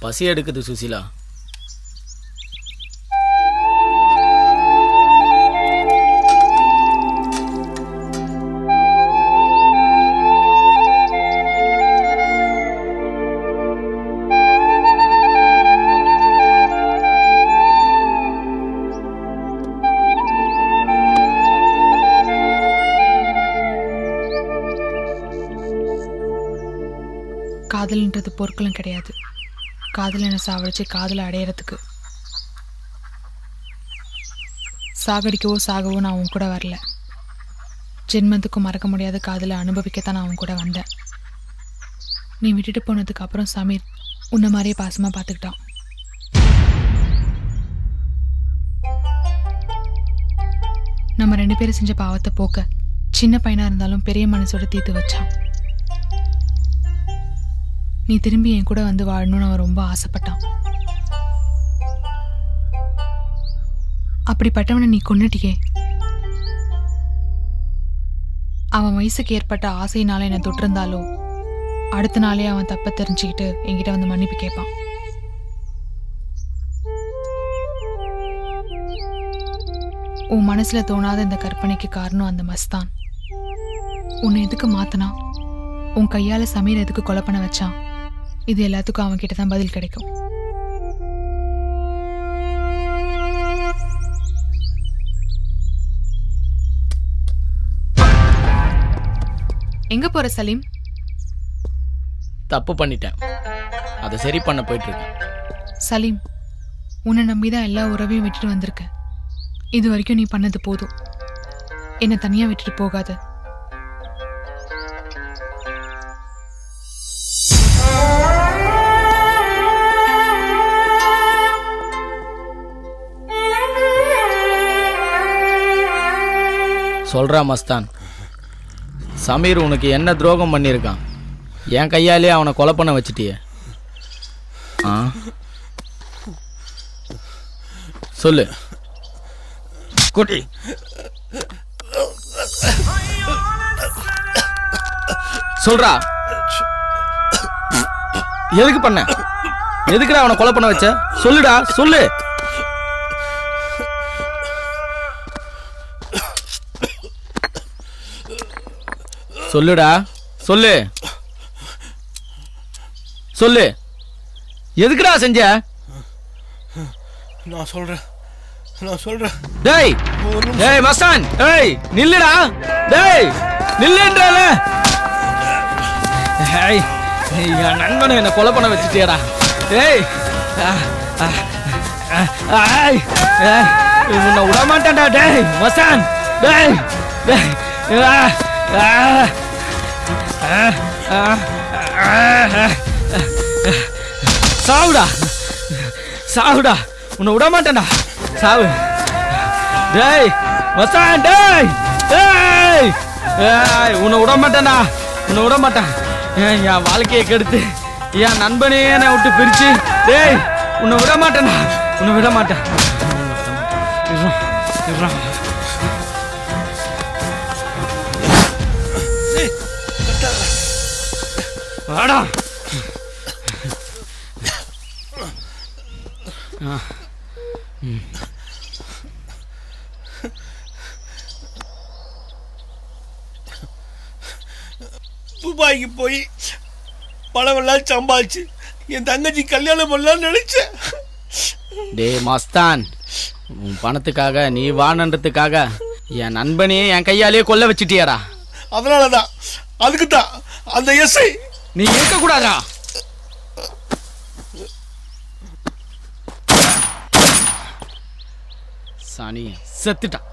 பசி எடுக்குது சுசிலா. காதல்ன்றது பொருட்களும் கிடையாது. காதல் என்ன சாவடிச்சு காதலை அடையிறதுக்கு. சாகடிக்கவோ சாகவோ நான் உன் கூட வரல. ஜென்மத்துக்கும் மறக்க முடியாத காதலை அனுபவிக்கத்தான் நான் உன் கூட வந்தேன். நீ விட்டுட்டு போனதுக்கு அப்புறம் சமீர் உன்ன மாதிரியே பாசமா பார்த்துக்கிட்டான். நம்ம 2 பேரும் செஞ்ச பாவத்தை போக்க சின்ன பையனா இருந்தாலும் பெரிய மனசோட தீர்த்து வச்சான். நீ திரும்பி என் கூட வந்து வாழணும்னு அவன் ரொம்ப ஆசைப்பட்டான். அப்படிப்பட்டவனை நீ கொன்னுட்டியே. அவன் வயசுக்கு ஏற்பட்ட ஆசையினால என்னை தொட்டிருந்தாலோ அடுத்த நாளே அவன் தப்ப தெரிஞ்சுக்கிட்டு என்கிட்ட வந்து மன்னிப்பு கேட்பான். உன் மனசுல தோணாத இந்த கற்பனைக்கு காரணம் அந்த மஸ்தான். உன்னை எதுக்கு மாத்தனா? உன் கையால சமீர் எதுக்கு கொலை பண்ண வச்சான்? இது எல்லாத்துக்கும் அவன் கிட்ட தான் பதில் கிடைக்கும். எங்க போற சலீம்? தப்பு பண்ணிட்டேன், அதை சரி பண்ண போயிட்டு இருக்கேன். சலீம், உன்னை நம்பிதான் எல்லா உறவையும் விட்டுட்டு வந்திருக்க. இது வரைக்கும் நீ பண்ணது போதும். என்னை தனியா விட்டுட்டு போகாத. சொல்றா மஸ்தான், சமீர் உனக்கு என்ன துரோகம் பண்ணியிருக்கான்? என் கையாலே அவனை கொலை பண்ண வச்சிட்டியே. சொல்லு குட்டி. சொல்றா, எதுக்கு பண்ண? எதுக்குடா அவனை கொலை பண்ண வச்ச? சொல்லுடா, சொல்லு. சொல்லுடா, சொல்லு சொல்லு. எதுக்குடா செஞ்ச? நான் சொல்றேன். டேய் டேய் மஸ்தான், டேய் நில்லுடா, டேய் நில்லுன்றல. டேய் என் நண்பனை என்ன கொலை பண்ண வச்சிட்டியடா. டேய் உன்னை விட மாட்டேன்டா. டேய் மஸ்தான், டேய் டேய் சாவுடா, சாவுடா, உன்னை விட மாட்டேன்டா. சாவு. டேய் மஸ்தான், டேய் டேய் உன்னை விட மாட்டேன்டா, உன்னை விட மாட்டேன். என் வாழ்க்கையை கெடுத்து என் நண்பனையே என்னை விட்டு பிரிச்சு, டேய் உன்னை விட மாட்டேன்டா, உன்னை விட மாட்டேன். வாடா. துபாய்க்கு போய் பணம் எல்லாம் சம்பாதிச்சு என் தங்கச்சி கல்யாணம் பண்ணலாம்னு நினைச்சேன். டேய் மஸ்தான், உன் பணத்துக்காக நீ வாழன்றதுக்காக என் நண்பனையே என் கையாலேயே கொல்ல வச்சிட்டியாடா. அதனாலதான், அதுக்குதான் அந்த எஸ்ஐ நீ இருக்க கூடாதா? சாணி செத்துட்டான்.